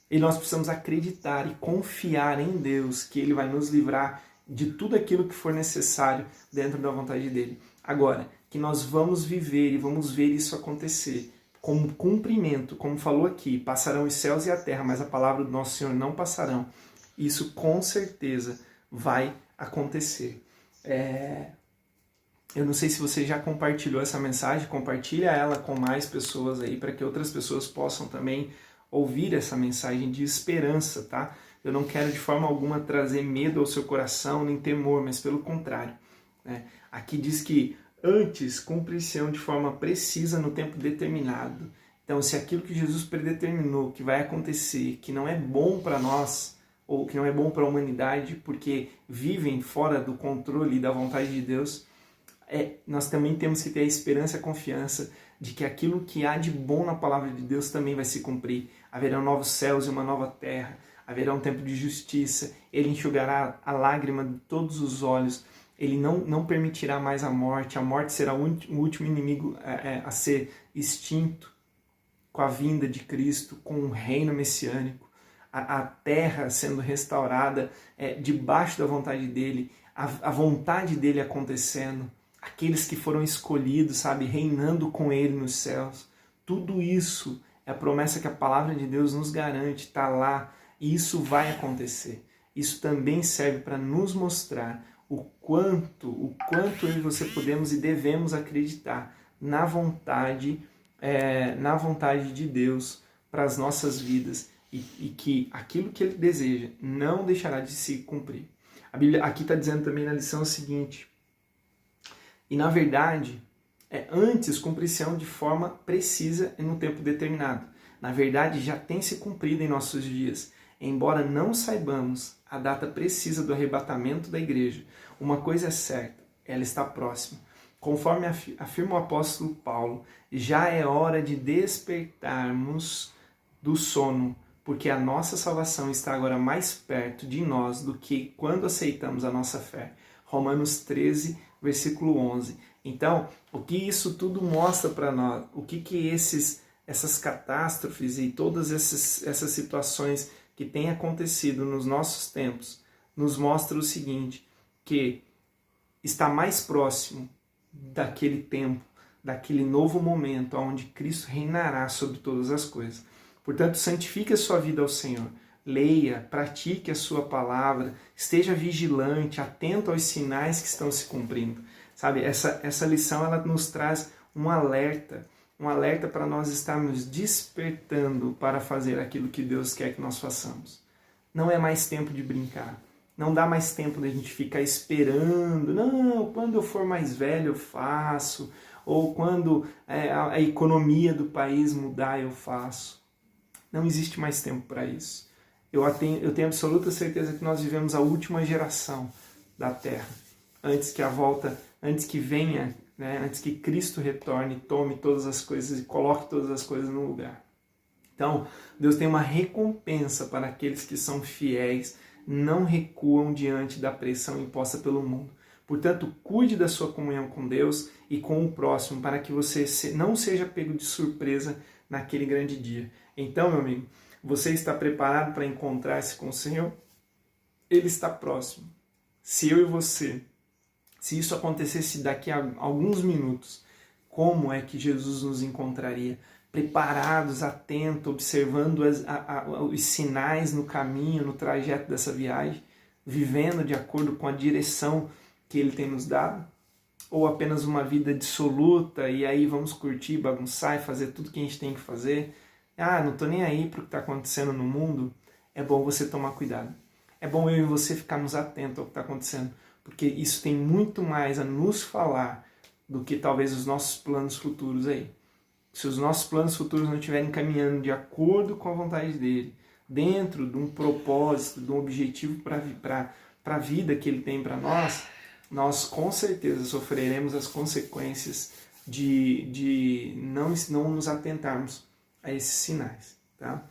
E nós precisamos acreditar e confiar em Deus, que Ele vai nos livrar de tudo aquilo que for necessário dentro da vontade dEle. Agora, que nós vamos viver e vamos ver isso acontecer como cumprimento, como falou aqui, passarão os céus e a terra, mas a palavra do nosso Senhor não passarão. Isso com certeza vai acontecer. Eu não sei se você já compartilhou essa mensagem, compartilha ela com mais pessoas aí, para que outras pessoas possam também ouvir essa mensagem de esperança, tá? Eu não quero de forma alguma trazer medo ao seu coração, nem temor, mas pelo contrário, né? Aqui diz que antes cumprir-se-ão de forma precisa no tempo determinado. Então, se aquilo que Jesus predeterminou, que vai acontecer, que não é bom para nós, ou que não é bom para a humanidade, porque vivem fora do controle e da vontade de Deus, nós também temos que ter a esperança e a confiança de que aquilo que há de bom na palavra de Deus também vai se cumprir. Haverão novos céus e uma nova terra, haverá um tempo de justiça, Ele enxugará a lágrima de todos os olhos, Ele não permitirá mais a morte será o último inimigo a ser extinto com a vinda de Cristo, com o reino messiânico, a terra sendo restaurada debaixo da vontade dEle, a vontade dEle acontecendo, aqueles que foram escolhidos, sabe, reinando com Ele nos céus. Tudo isso é a promessa que a palavra de Deus nos garante, está lá, e isso vai acontecer. Isso também serve para nos mostrar o quanto eu e você podemos e devemos acreditar na vontade de Deus para as nossas vidas e que aquilo que Ele deseja não deixará de se cumprir. A Bíblia aqui está dizendo também na lição o seguinte: e na verdade, antes cumprir-se-ão de forma precisa e no tempo determinado. Na verdade, já tem se cumprido em nossos dias. embora não saibamos a data precisa do arrebatamento da igreja, uma coisa é certa, ela está próxima. Conforme afirma o apóstolo Paulo, já é hora de despertarmos do sono, porque a nossa salvação está agora mais perto de nós do que quando aceitamos a nossa fé. Romanos 13, versículo 11. Então, o que isso tudo mostra para nós? O que essas catástrofes e todas essas situações que têm acontecido nos nossos tempos nos mostra o seguinte, que está mais próximo daquele tempo, daquele novo momento onde Cristo reinará sobre todas as coisas. Portanto, santifique a sua vida ao Senhor. Leia, pratique a sua palavra, esteja vigilante, atento aos sinais que estão se cumprindo. Sabe, essa lição ela nos traz um alerta para nós estarmos despertando para fazer aquilo que Deus quer que nós façamos. Não é mais tempo de brincar. Não dá mais tempo da gente ficar esperando. Não, quando eu for mais velho eu faço. Ou quando a economia do país mudar eu faço. Não existe mais tempo para isso. Eu tenho absoluta certeza que nós vivemos a última geração da Terra. Antes que venha, né, antes que Cristo retorne, tome todas as coisas e coloque todas as coisas no lugar. Então, Deus tem uma recompensa para aqueles que são fiéis, não recuam diante da pressão imposta pelo mundo. Portanto, cuide da sua comunhão com Deus e com o próximo, para que você não seja pego de surpresa naquele grande dia. Então, meu amigo, você está preparado para encontrar-se com o Senhor? Ele está próximo. Se eu e você, se isso acontecesse daqui a alguns minutos, como é que Jesus nos encontraria? Preparados, atentos, observando os sinais no caminho, no trajeto dessa viagem, vivendo de acordo com a direção que Ele tem nos dado? Ou apenas uma vida dissoluta e aí vamos curtir, bagunçar e fazer tudo que a gente tem que fazer? Ah, não estou nem aí para o que está acontecendo no mundo. É bom você tomar cuidado. É bom eu e você ficarmos atentos ao que está acontecendo, porque isso tem muito mais a nos falar do que talvez os nossos planos futuros aí. Se os nossos planos futuros não estiverem caminhando de acordo com a vontade dele, dentro de um propósito, de um objetivo para a vida que ele tem para nós com certeza sofreremos as consequências de não nos atentarmos a esses sinais. Tá?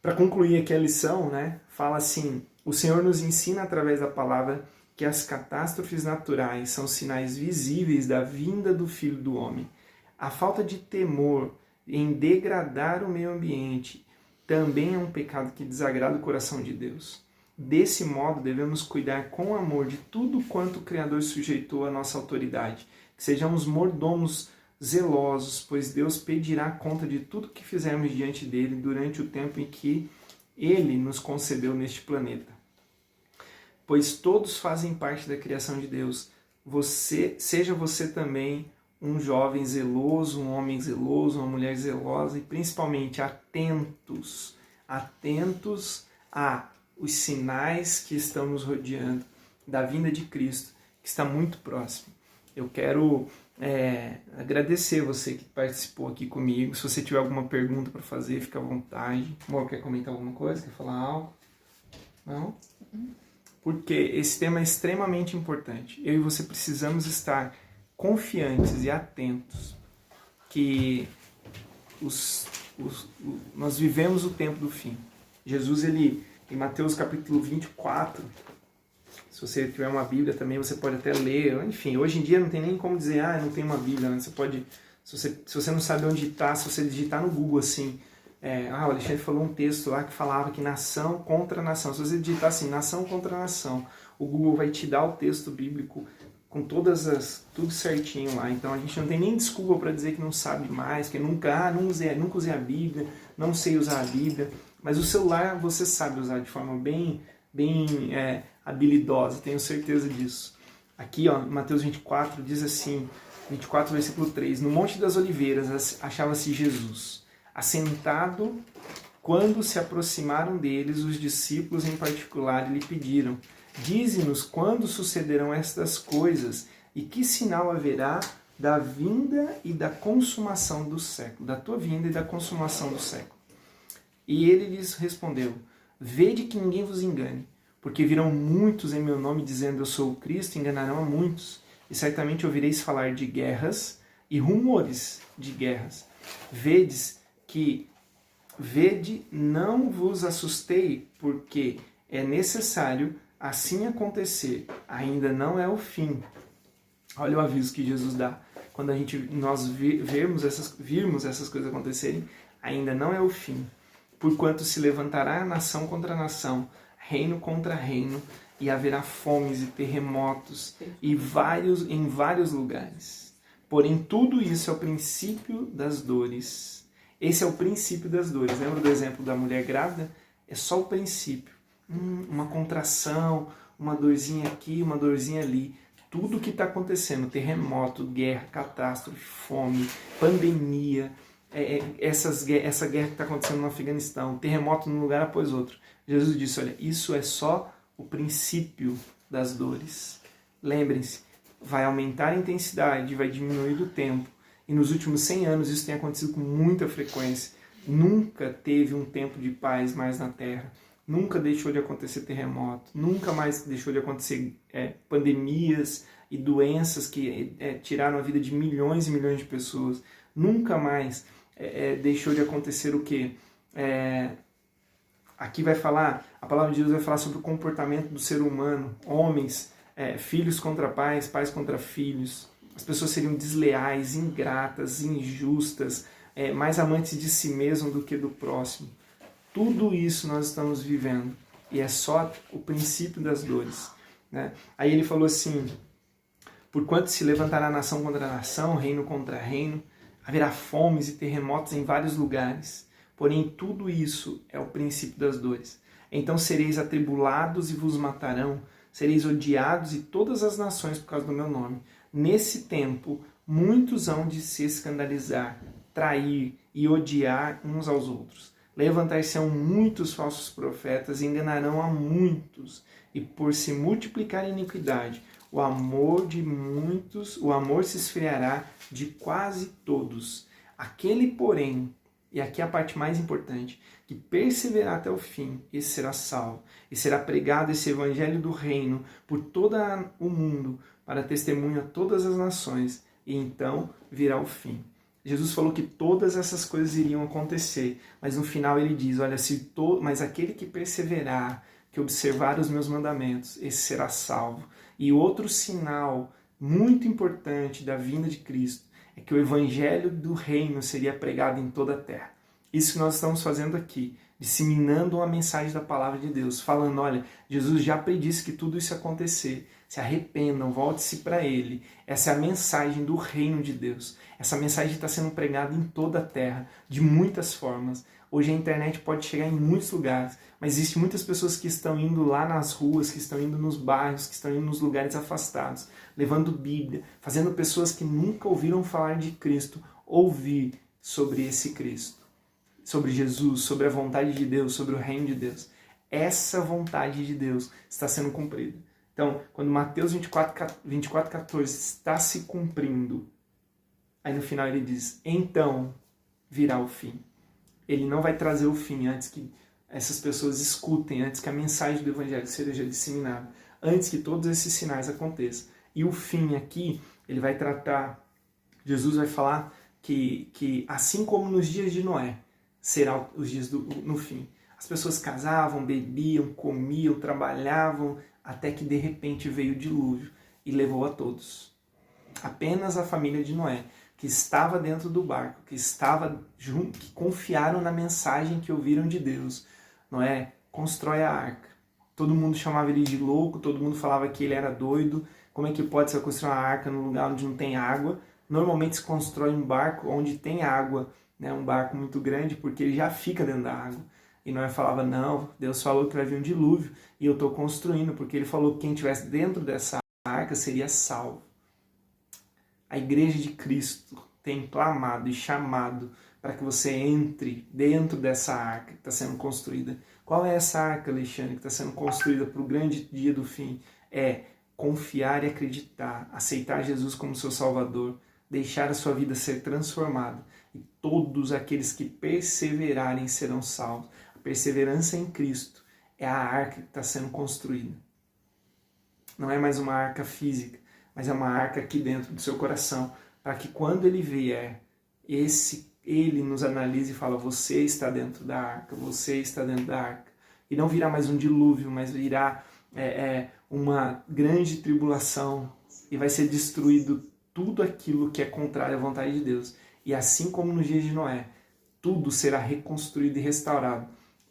Para concluir aqui a lição, né, fala assim, o Senhor nos ensina através da palavra que as catástrofes naturais são sinais visíveis da vinda do Filho do Homem. A falta de temor em degradar o meio ambiente também é um pecado que desagrada o coração de Deus. Desse modo, devemos cuidar com amor de tudo quanto o Criador sujeitou à nossa autoridade. Que sejamos mordomos zelosos, pois Deus pedirá conta de tudo que fizermos diante dele durante o tempo em que ele nos concedeu neste planeta. Pois todos fazem parte da criação de Deus. Seja você também um jovem zeloso, um homem zeloso, uma mulher zelosa e principalmente atentos a os sinais que estão nos rodeando da vinda de Cristo, que está muito próximo. Eu quero agradecer você que participou aqui comigo. Se você tiver alguma pergunta para fazer, fica à vontade. Amor, quer comentar alguma coisa? Quer falar algo? Não? Porque esse tema é extremamente importante. Eu e você precisamos estar confiantes e atentos que nós vivemos o tempo do fim. Jesus, ele, em Mateus capítulo 24, se você tiver uma Bíblia também, você pode até ler. Enfim, hoje em dia não tem nem como dizer, não tem uma Bíblia. Né? Você pode, se você não sabe onde está, se você digitar no Google assim, o Alexandre falou um texto lá que falava que nação contra nação. Se você digitar assim, nação contra nação, o Google vai te dar o texto bíblico com tudo certinho lá. Então a gente não tem nem desculpa para dizer que não sabe mais, que nunca usei a Bíblia, não sei usar a Bíblia. Mas o celular você sabe usar de forma bem habilidosa, tenho certeza disso. Aqui, ó, em Mateus 24, diz assim, 24, versículo 3, no Monte das Oliveiras achava-se Jesus, assentado. Quando se aproximaram deles, os discípulos em particular lhe pediram, dize-nos quando sucederão estas coisas e que sinal haverá da vinda e da consumação do século, da tua vinda e da consumação do século. E ele lhes respondeu, Vede que ninguém vos engane, porque virão muitos em meu nome dizendo eu sou o Cristo, e enganarão a muitos. E certamente ouvireis falar de guerras e rumores de guerras. Vede, não vos assustei, porque é necessário assim acontecer. Ainda não é o fim. Olha o aviso que Jesus dá. Quando nós virmos essas coisas acontecerem, ainda não é o fim. Porquanto se levantará nação contra nação, reino contra reino, e haverá fomes e terremotos em vários lugares. Porém, tudo isso é o princípio das dores. Esse é o princípio das dores. Lembra do exemplo da mulher grávida? É só o princípio. Uma contração, uma dorzinha aqui, uma dorzinha ali. Tudo que está acontecendo, terremoto, guerra, catástrofe, fome, pandemia, essa guerra que está acontecendo no Afeganistão, terremoto num lugar após outro. Jesus disse, olha, isso é só o princípio das dores. Lembrem-se, vai aumentar a intensidade, vai diminuir o tempo. E nos últimos 100 anos isso tem acontecido com muita frequência. Nunca teve um tempo de paz mais na Terra. Nunca deixou de acontecer terremoto. Nunca mais deixou de acontecer pandemias e doenças que tiraram a vida de milhões e milhões de pessoas. Nunca mais deixou de acontecer o quê? Aqui vai falar, a palavra de Deus vai falar sobre o comportamento do ser humano, homens, filhos contra pais, pais contra filhos. As pessoas seriam desleais, ingratas, injustas, mais amantes de si mesmo do que do próximo. Tudo isso nós estamos vivendo e é só o princípio das dores, né? Aí ele falou assim, porquanto se levantará nação contra nação, reino contra reino, haverá fomes e terremotos em vários lugares. Porém, tudo isso é o princípio das dores. Então sereis atribulados e vos matarão, sereis odiados de todas as nações por causa do meu nome. Nesse tempo, muitos hão de se escandalizar, trair e odiar uns aos outros. Levantar-se-ão muitos falsos profetas e enganarão a muitos. E por se multiplicar a iniquidade, o amor se esfriará de quase todos. Aquele, porém, e aqui é a parte mais importante, que perseverar até o fim, esse será salvo. E será pregado esse evangelho do reino por todo o mundo, para testemunho a todas as nações, e então virá o fim. Jesus falou que todas essas coisas iriam acontecer, mas no final ele diz, olha, mas aquele que perseverar, que observar os meus mandamentos, esse será salvo. E outro sinal muito importante da vinda de Cristo é que o evangelho do reino seria pregado em toda a terra. Isso que nós estamos fazendo aqui, disseminando a mensagem da palavra de Deus, falando, olha, Jesus já predisse que tudo isso ia acontecer. Se arrependam, volte-se para Ele. Essa é a mensagem do reino de Deus. Essa mensagem está sendo pregada em toda a terra, de muitas formas. Hoje a internet pode chegar em muitos lugares, mas existem muitas pessoas que estão indo lá nas ruas, que estão indo nos bairros, que estão indo nos lugares afastados, levando Bíblia, fazendo pessoas que nunca ouviram falar de Cristo ouvir sobre esse Cristo, sobre Jesus, sobre a vontade de Deus, sobre o reino de Deus. Essa vontade de Deus está sendo cumprida. Então, quando Mateus 24:14 está se cumprindo, aí no final ele diz, então virá o fim. Ele não vai trazer o fim antes que essas pessoas escutem, antes que a mensagem do Evangelho seja disseminada, antes que todos esses sinais aconteçam. E o fim aqui, ele vai tratar, Jesus vai falar que assim como nos dias de Noé, será os dias no fim. As pessoas casavam, bebiam, comiam, trabalhavam, até que de repente veio o dilúvio e levou a todos. Apenas a família de Noé, que estava dentro do barco, que estava junto, que confiaram na mensagem que ouviram de Deus. Noé constrói a arca. Todo mundo chamava ele de louco, todo mundo falava que ele era doido. Como é que pode se construir uma arca num lugar onde não tem água? Normalmente se constrói um barco onde tem água, né? Um barco muito grande, porque ele já fica dentro da água. E Noé falava, não, Deus falou que vai vir um dilúvio e eu estou construindo, porque ele falou que quem estivesse dentro dessa arca seria salvo. A igreja de Cristo tem clamado e chamado para que você entre dentro dessa arca que está sendo construída. Qual é essa arca, Alexandre, que está sendo construída para o grande dia do fim? É confiar e acreditar, aceitar Jesus como seu Salvador, deixar a sua vida ser transformada. E todos aqueles que perseverarem serão salvos. A perseverança em Cristo é a arca que está sendo construída. Não é mais uma arca física, mas é uma arca aqui dentro do seu coração, para que quando ele vier, ele nos analise e fala, você está dentro da arca, você está dentro da arca. E não virá mais um dilúvio, mas virá uma grande tribulação e vai ser destruído tudo aquilo que é contrário à vontade de Deus. E assim como nos dias de Noé, tudo será reconstruído e restaurado,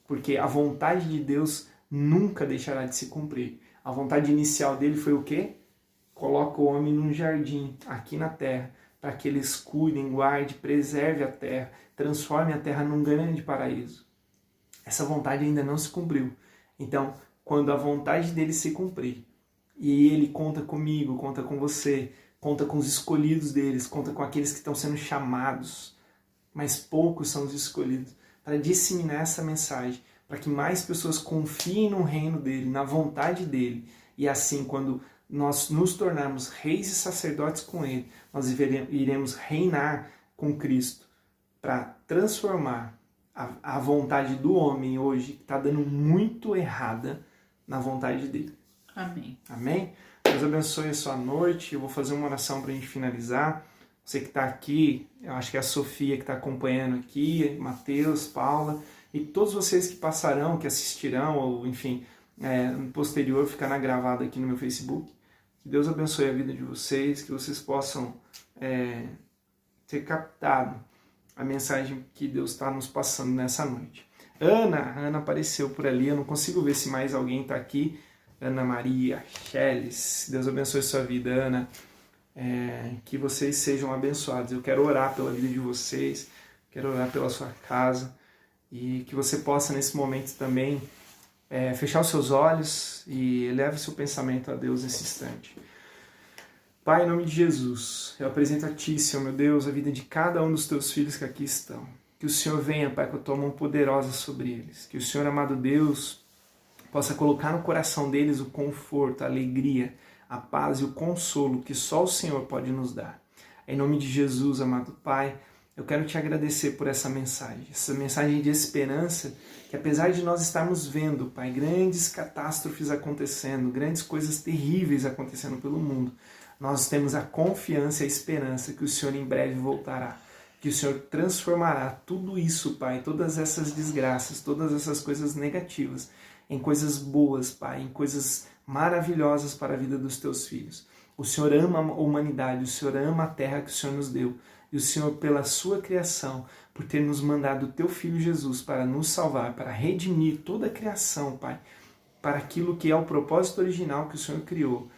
porque a vontade de Deus nunca deixará de se cumprir. A vontade inicial dele foi o quê? Coloca o homem num jardim aqui na terra, para que eles cuidem, guardem, preserve a terra, transforme a terra num grande paraíso. Essa vontade ainda não se cumpriu. Então, quando a vontade dele se cumprir, e ele conta comigo, conta com você, conta com os escolhidos deles, conta com aqueles que estão sendo chamados, mas poucos são os escolhidos, para disseminar essa mensagem, para que mais pessoas confiem no reino dele, na vontade dele, e assim, quando nós nos tornarmos reis e sacerdotes com ele, nós iremos reinar com Cristo, para transformar a vontade do homem hoje, que está dando muito errada, na vontade dele. Amém. Amém? Deus abençoe a sua noite. Eu vou fazer uma oração para a gente finalizar. Você que está aqui, eu acho que é a Sofia que está acompanhando aqui, Mateus, Paula, e todos vocês que passarão, que assistirão, ou enfim, no posterior ficará gravado aqui no meu Facebook. Que Deus abençoe a vida de vocês, que vocês possam ter captado a mensagem que Deus está nos passando nessa noite. Ana apareceu por ali, eu não consigo ver se mais alguém está aqui. Ana Maria, Cheles, Deus abençoe sua vida, Ana. Que vocês sejam abençoados. Eu quero orar pela vida de vocês, quero orar pela sua casa e que você possa nesse momento também fechar os seus olhos e eleve o seu pensamento a Deus nesse instante. Pai, em nome de Jesus, eu apresento a Ti, Senhor meu Deus, a vida de cada um dos Teus filhos que aqui estão. Que o Senhor venha, Pai, com a Tua mão poderosa sobre eles. Que o Senhor, amado Deus, possa colocar no coração deles o conforto, a alegria, a paz e o consolo que só o Senhor pode nos dar. Em nome de Jesus, amado Pai, eu quero Te agradecer por essa mensagem de esperança, que apesar de nós estarmos vendo, Pai, grandes catástrofes acontecendo, grandes coisas terríveis acontecendo pelo mundo, nós temos a confiança e a esperança que o Senhor em breve voltará, que o Senhor transformará tudo isso, Pai, todas essas desgraças, todas essas coisas negativas, em coisas boas, Pai, em coisas maravilhosas para a vida dos Teus filhos. O Senhor ama a humanidade, o Senhor ama a terra que o Senhor nos deu, e o Senhor, pela sua criação, por ter nos mandado o Teu Filho Jesus para nos salvar, para redimir toda a criação, Pai, para aquilo que é o propósito original que o Senhor criou.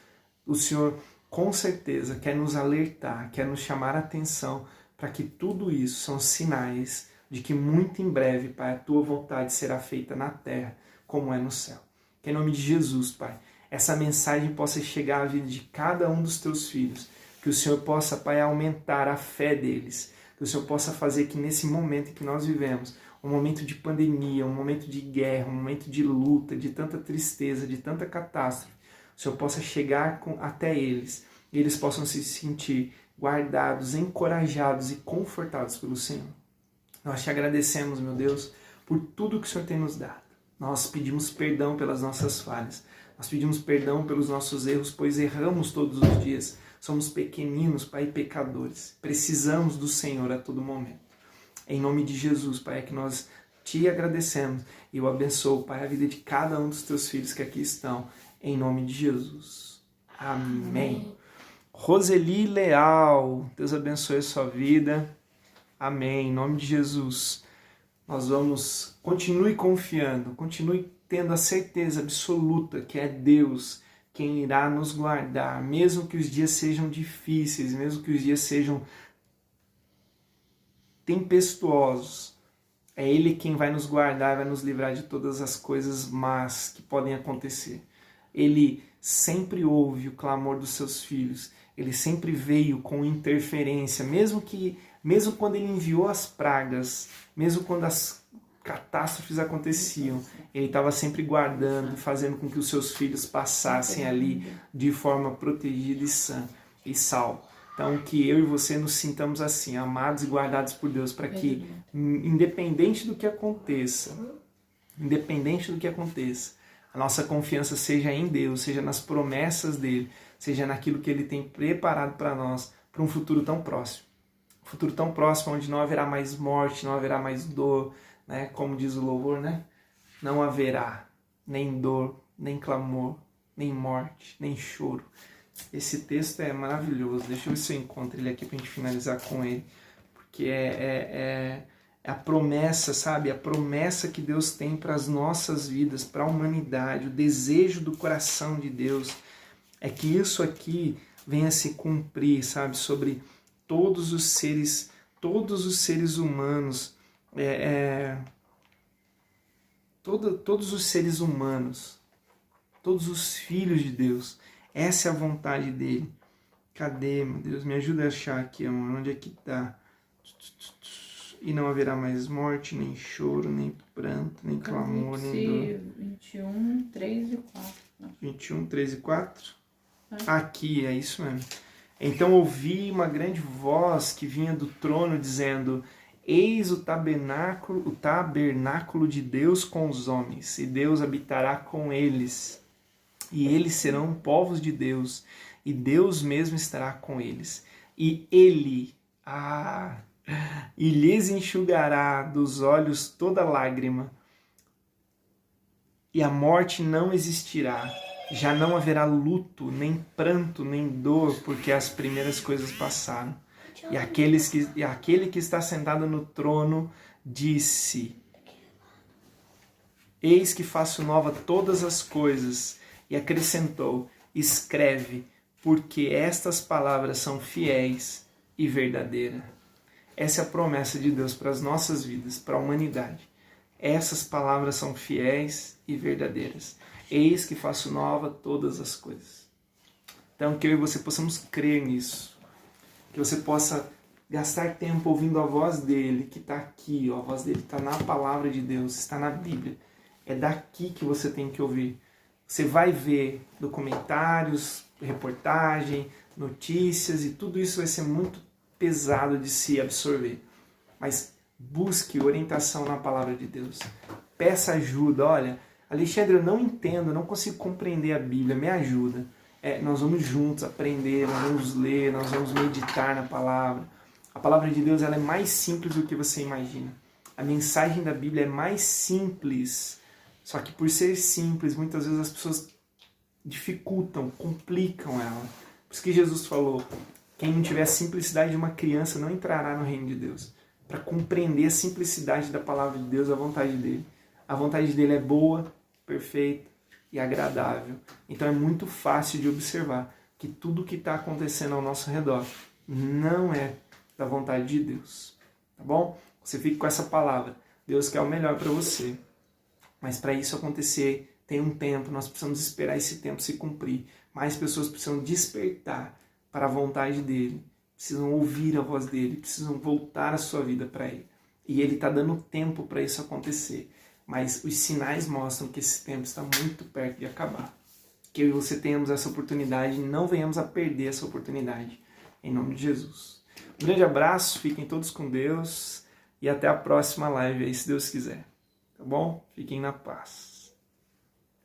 O Senhor, com certeza, quer nos alertar, quer nos chamar a atenção para que tudo isso são sinais de que muito em breve, Pai, a Tua vontade será feita na terra, como é no céu. Que em nome de Jesus, Pai, essa mensagem possa chegar à vida de cada um dos Teus filhos. Que o Senhor possa, Pai, aumentar a fé deles. Que o Senhor possa fazer que nesse momento em que nós vivemos, um momento de pandemia, um momento de guerra, um momento de luta, de tanta tristeza, de tanta catástrofe, o Senhor possa chegar até eles e eles possam se sentir guardados, encorajados e confortados pelo Senhor. Nós Te agradecemos, meu Deus, por tudo que o Senhor tem nos dado. Nós pedimos perdão pelas nossas falhas. Nós pedimos perdão pelos nossos erros, pois erramos todos os dias. Somos pequeninos, Pai, pecadores. Precisamos do Senhor a todo momento. Em nome de Jesus, Pai, é que nós Te agradecemos e eu abençoo, Pai, a vida de cada um dos Teus filhos que aqui estão. Em nome de Jesus. Amém. Roseli Leal, Deus abençoe a sua vida. Amém. Em nome de Jesus. Nós vamos, continue confiando, continue tendo a certeza absoluta que é Deus quem irá nos guardar, mesmo que os dias sejam difíceis, mesmo que os dias sejam tempestuosos. É Ele quem vai nos guardar, vai nos livrar de todas as coisas más que podem acontecer. Ele sempre ouve o clamor dos seus filhos, Ele sempre veio com interferência, mesmo quando Ele enviou as pragas, mesmo quando as catástrofes aconteciam, Ele estava sempre guardando, fazendo com que os seus filhos passassem ali de forma protegida e sã e salva. Então, que eu e você nos sintamos assim, amados e guardados por Deus, para que, independente do que aconteça, a nossa confiança seja em Deus, seja nas promessas dele, seja naquilo que ele tem preparado para nós, para um futuro tão próximo. Um futuro tão próximo onde não haverá mais morte, não haverá mais dor, né? Como diz o louvor, né? Não haverá nem dor, nem clamor, nem morte, nem choro. Esse texto é maravilhoso. Deixa eu ver se eu encontro ele aqui para a gente finalizar com ele. Porque é a promessa, sabe? A promessa que Deus tem para as nossas vidas, para a humanidade. O desejo do coração de Deus é que isso aqui venha se cumprir, sabe? Sobre todos os seres humanos. Todos os seres humanos. Todos os filhos de Deus. Essa é a vontade dele. Cadê, meu Deus? Me ajuda a achar aqui, amor. Onde é que tá? E não haverá mais morte, nem choro, nem pranto, nem clamor, nem dor. 21, 3 e 4. 21, 3 e 4? Aqui, é isso mesmo. Então ouvi uma grande voz que vinha do trono dizendo: eis o tabernáculo de Deus com os homens, e Deus habitará com eles. E eles serão povos de Deus, e Deus mesmo estará com eles. E ele, e lhes enxugará dos olhos toda lágrima, e a morte não existirá. Já não haverá luto, nem pranto, nem dor, porque as primeiras coisas passaram. E aquele que está sentado no trono disse: eis que faço nova todas as coisas. E acrescentou: escreve, porque estas palavras são fiéis e verdadeiras. Essa é a promessa de Deus para as nossas vidas, para a humanidade. Essas palavras são fiéis e verdadeiras. Eis que faço nova todas as coisas. Então, que eu e você possamos crer nisso. Que você possa gastar tempo ouvindo a voz dele, que está aqui. Ó, a voz dele está na palavra de Deus, está na Bíblia. É daqui que você tem que ouvir. Você vai ver documentários, reportagem, notícias, e tudo isso vai ser muito pesado de se absorver. Mas busque orientação na palavra de Deus. Peça ajuda. Olha, Alexandre, eu não entendo, não consigo compreender a Bíblia, me ajuda. Nós vamos juntos aprender, nós vamos ler, nós vamos meditar na palavra. A palavra de Deus ela é mais simples do que você imagina. A mensagem da Bíblia é mais simples. Só que por ser simples, muitas vezes as pessoas dificultam, complicam ela. Por isso que Jesus falou: quem não tiver a simplicidade de uma criança não entrará no reino de Deus. Para compreender a simplicidade da palavra de Deus, a vontade dele. A vontade dele é boa, perfeita e agradável. Então é muito fácil de observar que tudo que está acontecendo ao nosso redor não é da vontade de Deus. Tá bom? Você fica com essa palavra. Deus quer o melhor para você. Mas para isso acontecer, tem um tempo, nós precisamos esperar esse tempo se cumprir. Mais pessoas precisam despertar para a vontade dele, precisam ouvir a voz dele, precisam voltar a sua vida para ele. E ele está dando tempo para isso acontecer. Mas os sinais mostram que esse tempo está muito perto de acabar. Que eu e você tenhamos essa oportunidade e não venhamos a perder essa oportunidade. Em nome de Jesus. Um grande abraço, fiquem todos com Deus e até a próxima live aí, se Deus quiser. Tá bom? Fiquem na paz.